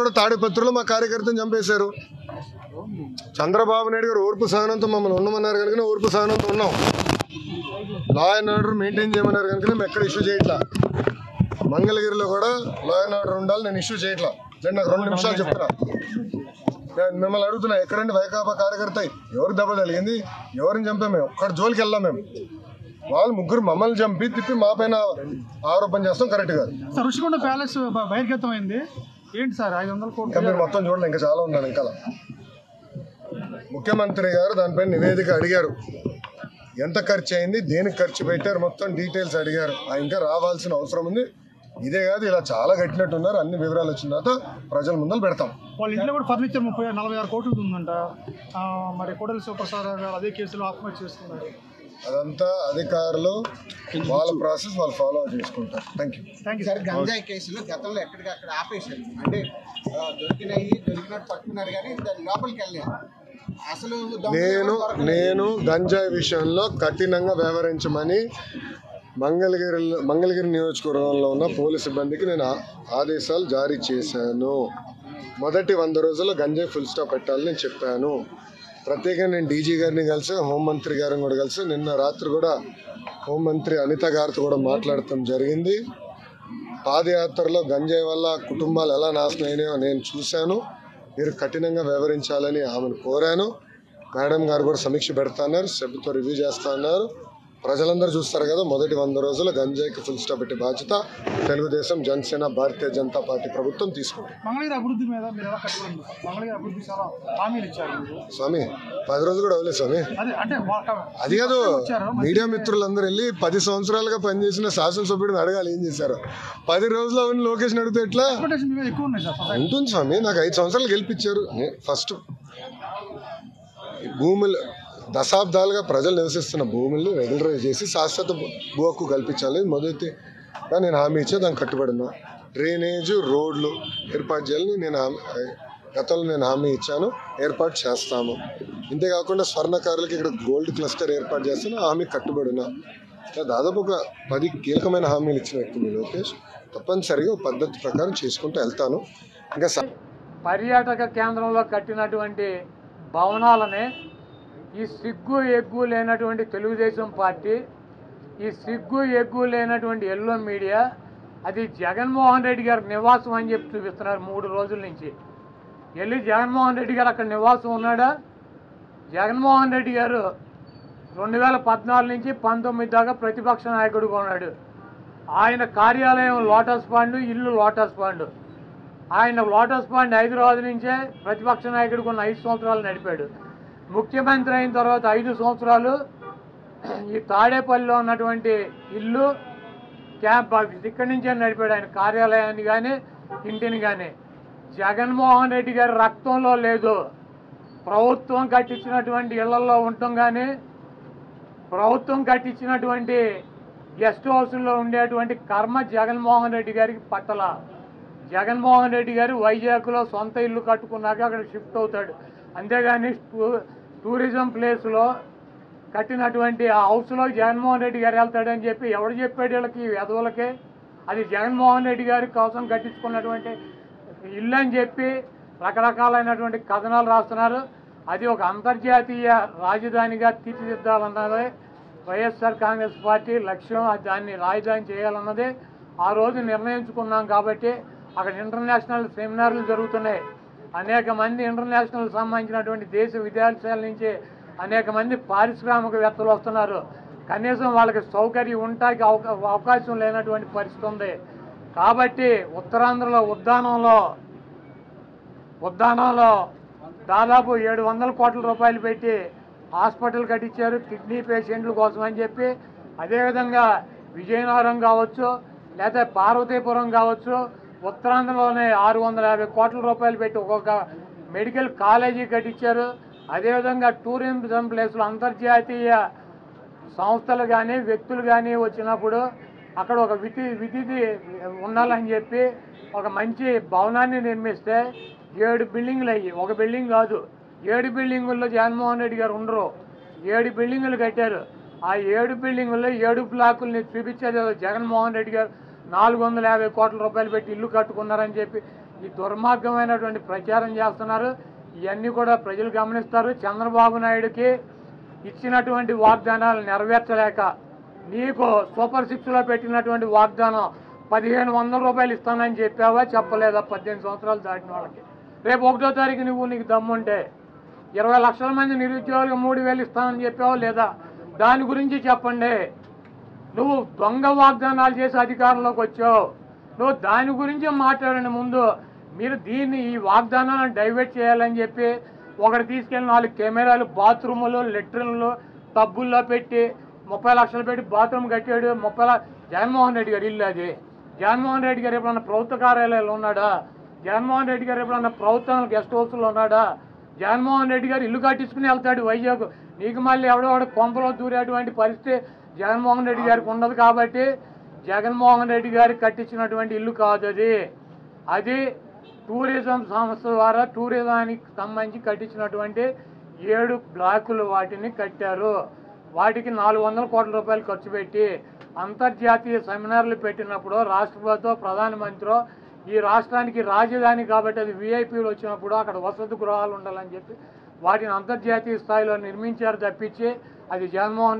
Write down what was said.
కూడా తాడిపత్రిలో మా కార్యకర్తను చంపేశారు. చంద్రబాబు నాయుడు గారు ఓర్పు సహనంతో మమ్మల్ని ఉండమన్నారు కనుక ఓర్పు సహనంతో ఉన్నాం. లా అండ్ ఆర్డర్ మెయింటైన్ చేయమన్నారు కనుక మేము ఎక్కడ ఇష్యూ చేయట్లా. మంగళగిరిలో కూడా లా అండ్ ఆర్డర్ ఉండాలి, నేను ఇష్యూ చేయట్లా. నాకు 2 నిమిషాలు చెప్తున్నా. మిమ్మల్ని అడుగుతున్నా, ఎక్కడండి వైకాపా కార్యకర్త ఎవరు దెబ్బ తగిలింది, ఎవరిని చంపాం? మేము ఒక్కడి జోలికి వెళ్ళాం. మేము వాళ్ళు ముగ్గురు మమ్మల్ని చంపి తిప్పి మా పైన ఆరోపణ చేస్తాం, కరెక్ట్ కాదు. రుషికొండ ప్యాలెస్ బహిర్గతమైంది ఏంటి సార్? 500 కోట్లు ఇంకా మీరు మొత్తం చూడండి, ఇంకా చాలా ఉన్నాను. ఇంకా ముఖ్యమంత్రి గారు దానిపైన నివేదిక అడిగారు, ఎంత ఖర్చు అయింది, దేనికి ఖర్చు పెట్టారు, మొత్తం డీటెయిల్స్ అడిగారు. ఇంకా రావాల్సిన అవసరం ఉంది. ఇదే కాదు, ఇలా చాలా కట్టినట్టున్నారు. అన్ని వివరాలు వచ్చిన తర్వాత ప్రజల ముందర పెడతాం. వాళ్ళ ఇంట్లో కూడా ఫర్నిచర్ 46 కోట్లు ఉందంట. మరి కోడలి శివప్రసాద్ గారు అదే కేసులో ఆత్మహత్య చేస్తున్నారు. అదంతా అధికారులు వాళ్ళ ప్రాసెస్ వాళ్ళు ఫాలో చేసుకుంటారు. Thank you sir. గంజాయి కేసులు గతంలో ఎక్కడికక్కడ ఆపేశారు, అంటే దొరికినట్టు పట్టుకున్నారు కానీ లోపలికి వెళ్ళలేదు. అసలు నేను గంజాయి విషయంలో కఠినంగా వ్యవహరించమని మంగళగిరి నియోజకవర్గంలో ఉన్న పోలీసు సిబ్బందికి నేను ఆదేశాలు జారీ చేశాను. మొదటి 100 రోజుల్లో గంజాయి ఫుల్ స్టాప్ పెట్టాలని నేను చెప్పాను. ప్రత్యేకంగా నేను డీజీ గారిని కలిసి హోంమంత్రి గారిని కూడా కలిసి నిన్న రాత్రి కూడా హోంమంత్రి అనిత గారితో కూడా మాట్లాడటం జరిగింది. పాదయాత్రలో గంజాయి వల్ల కుటుంబాలు ఎలా నాశనం అయినాయో నేను చూశాను. మీరు కఠినంగా వ్యవహరించాలని ఆమెను కోరాను. మేడం గారు కూడా సమీక్ష పెడతాన్నారు, సభ్యుతో రివ్యూ చేస్తా అన్నారు. ప్రజలందరూ చూస్తారు కదా, మొదటి 100 రోజుల్లో గంజాయికి ఫుల్ స్టాప్ పెట్టే బాధ్యత తెలుగుదేశం, జనసేన, భారతీయ జనతా పార్టీ ప్రభుత్వం తీసుకుంటుంది. మంగళగిరి అభివృద్ధి మీద మీరు ఎలా కట్టుకోండి? మంగళగిరి అభివృద్ధి చాలా హామీలు ఇచ్చారు స్వామి. 10 రోజులు కూడా అవ్వలేదు స్వామి. అది కాదు, మీడియా మిత్రులందరూ వెళ్ళి 10 సంవత్సరాలుగా పనిచేసిన శాసనసభ్యుడిని అడగాలి ఏం చేశారు. 10 రోజుల్లో అవన్నీ లోకేష్ని అడిగితే ఎట్లా ఉంటుంది స్వామి? నాకు 5 సంవత్సరాలు గెలిపించారు. ఫస్ట్ భూములు దశాబ్దాలుగా ప్రజలు నివసిస్తున్న భూముల్ని రెగ్యులరైజ్ చేసి శాశ్వత భూ హక్కు కల్పించాలి. మొదటిగా నేను హామీ ఇచ్చే దానికి కట్టుబడినా. డ్రైనేజ్, రోడ్లు ఏర్పాటు చేయాలని గతంలో నేను హామీ ఇచ్చాను, ఏర్పాటు చేస్తాము. ఇంతేకాకుండా స్వర్ణకారులకి ఇక్కడ గోల్డ్ క్లస్టర్ ఏర్పాటు చేస్తాను, హామీ కట్టుబడినా. దాదాపు ఒక 10 కీలకమైన హామీలు ఇచ్చిన వ్యక్తి లోకేష్. తప్పనిసరిగా పద్ధతి ప్రకారం చేసుకుంటూ వెళ్తాను. ఇంకా పర్యాటక కేంద్రంలో కట్టినటువంటి భవనాలనే ఈ సిగ్గు ఎగ్గు లేనటువంటి తెలుగుదేశం పార్టీ, ఈ సిగ్గు ఎగ్గు లేనటువంటి ఎల్లో మీడియా అది జగన్మోహన్ రెడ్డి గారి నివాసం అని చెప్పి చూపిస్తున్నారు 3 రోజుల నుంచి. వెళ్ళి జగన్మోహన్ రెడ్డి గారు అక్కడ నివాసం ఉన్నాడా? జగన్మోహన్ రెడ్డి గారు 2014 నుంచి 19 దాకా ప్రతిపక్ష నాయకుడిగా ఉన్నాడు. ఆయన కార్యాలయం లోటస్ పాండ్, ఇల్లు లోటస్ పాండ్. ఆయన లోటస్ పాండ్ హైదరాబాద్ నుంచే ప్రతిపక్ష నాయకుడికి ఉన్న 5 సంవత్సరాలు నడిపాడు. ముఖ్యమంత్రి అయిన తర్వాత 5 సంవత్సరాలు ఈ తాడేపల్లిలో ఉన్నటువంటి ఇల్లు, క్యాంప్ ఆఫీస్ ఇక్కడి నుంచే నడిపాడు ఆయన కార్యాలయాన్ని కానీ ఇంటిని కానీ. జగన్మోహన్ రెడ్డి గారి రక్తంలో లేదు. ప్రభుత్వం కట్టించినటువంటి ఇళ్లలో ఉండటం కానీ, ప్రభుత్వం కట్టించినటువంటి గెస్ట్ హౌస్లో ఉండేటువంటి కర్మ జగన్మోహన్ రెడ్డి గారికి పట్టల. జగన్మోహన్ రెడ్డి గారు వైజాగ్లో సొంత ఇల్లు కట్టుకున్నాక అక్కడ షిఫ్ట్ అవుతాడు. అంతేగాని టూరిజం ప్లేస్లో కట్టినటువంటి ఆ హౌస్లో జగన్మోహన్ రెడ్డి గారు వెళ్తాడని చెప్పి ఎవడు చెప్పాడు వీళ్ళకి, వెధవులకే? అది జగన్మోహన్ రెడ్డి గారి కోసం కట్టించుకున్నటువంటి ఇల్లు అని చెప్పి రకరకాలైనటువంటి కథనాలు రాస్తున్నారు. అది ఒక అంతర్జాతీయ రాజధానిగా తీర్చిదిద్దాలన్నదే వైఎస్ఆర్ కాంగ్రెస్ పార్టీ లక్ష్యం. దాన్ని రాజధాని చేయాలన్నదే ఆ రోజు నిర్ణయించుకున్నాం. కాబట్టి అక్కడ ఇంటర్నేషనల్ సెమినార్లు జరుగుతున్నాయి. అనేక మంది ఇంటర్నేషనల్ సంబంధించినటువంటి దేశ విదేశాల నుంచి అనేక మంది పారిశ్రామికవేత్తలు వస్తున్నారు. కనీసం వాళ్ళకి సౌకర్యం ఉండటానికి అవకాశం లేనటువంటి పరిస్థితి ఉంది. కాబట్టి ఉత్తరాంధ్రలో ఉద్దానంలో దాదాపు 700 కోట్ల రూపాయలు పెట్టి హాస్పిటల్ కట్టించారు కిడ్నీ పేషెంట్ల కోసం అని చెప్పి. అదేవిధంగా విజయనగరం కావచ్చు, లేదా పార్వతీపురం కావచ్చు, ఉత్తరాంధ్రలోనే 650 కోట్ల రూపాయలు పెట్టి ఒక్కొక్క మెడికల్ కాలేజీ కట్టించారు. అదేవిధంగా టూరిజం ప్లేస్లో అంతర్జాతీయ సంస్థలు కానీ వ్యక్తులు కానీ వచ్చినప్పుడు అక్కడ ఒక విధి ఉండాలని చెప్పి ఒక మంచి భవనాన్ని నిర్మిస్తే 7 బిల్డింగులు అయ్యి, ఒక బిల్డింగ్ కాదు 7 బిల్డింగుల్లో జగన్మోహన్ రెడ్డి గారు ఉండరు. 7 బిల్డింగులు కట్టారు. ఆ 7 బిల్డింగుల్లో 7 బ్లాకుల్ని చూపించేది జగన్మోహన్ రెడ్డి గారు 450 కోట్ల రూపాయలు పెట్టి ఇల్లు కట్టుకున్నారని చెప్పి ఈ దుర్మార్గమైనటువంటి ప్రచారం చేస్తున్నారు. ఇవన్నీ కూడా ప్రజలు గమనిస్తారు. చంద్రబాబు నాయుడుకి ఇచ్చినటువంటి వాగ్దానాలు నెరవేర్చలేక నీకు సూపర్ సిక్స్లో పెట్టినటువంటి వాగ్దానం 1500 రూపాయలు ఇస్తానని చెప్పావా, చెప్పలేదా? 18 సంవత్సరాలు దాటిన వాళ్ళకి రేపు 1వ తారీఖు నీకు దమ్ముంటే 20 లక్షల మంది నిరుద్యోగులకు 3000 ఇస్తానని చెప్పావా లేదా? దాని గురించి చెప్పండి. నువ్వు దొంగ వాగ్దానాలు చేసి అధికారంలోకి వచ్చావు. నువ్వు దాని గురించి మాట్లాడండి. ముందు మీరు ఈ వాగ్దానాలను డైవర్ట్ చేయాలని చెప్పి ఒకటి తీసుకెళ్ళి 4 కెమెరాలు బాత్రూములు లెట్రిన్లు టబ్బుల్లో పెట్టి 30 లక్షలు పెట్టి బాత్రూమ్ కట్టాడు. జగన్మోహన్ రెడ్డి గారు ఇల్లు అది. జగన్మోహన్ రెడ్డి గారు ఎప్పుడన్నా ప్రభుత్వ కార్యాలయాలు ఉన్నాడా? జగన్మోహన్ రెడ్డి గారు ఎప్పుడన్నా ప్రభుత్వం గెస్ట్ హౌస్లో ఉన్నాడా? జగన్మోహన్ రెడ్డి గారు ఇల్లు కట్టించుకుని వెళ్తాడు వైజాగ్. నీకు మళ్ళీ ఎవడో కొంపలో దూరేటువంటి పరిస్థితి జగన్మోహన్ రెడ్డి గారికి ఉండదు. కాబట్టి జగన్మోహన్ రెడ్డి గారికి కట్టించినటువంటి ఇల్లు కాదు అది. అది టూరిజం సంస్థ ద్వారా టూరిజానికి సంబంధించి కట్టించినటువంటి 7 బ్లాకులు వాటిని కట్టారు. వాటికి 400 కోట్ల రూపాయలు ఖర్చు పెట్టి అంతర్జాతీయ సెమినార్లు పెట్టినప్పుడు రాష్ట్రపతితో ప్రధానమంత్రి ఈ రాష్ట్రానికి రాజధాని కాబట్టి అది విఐపీలు వచ్చినప్పుడు అక్కడ వసతి గృహాలు ఉండాలని చెప్పి వాటిని అంతర్జాతీయ స్థాయిలో నిర్మించారు తప్పించి అది జగన్మోహన్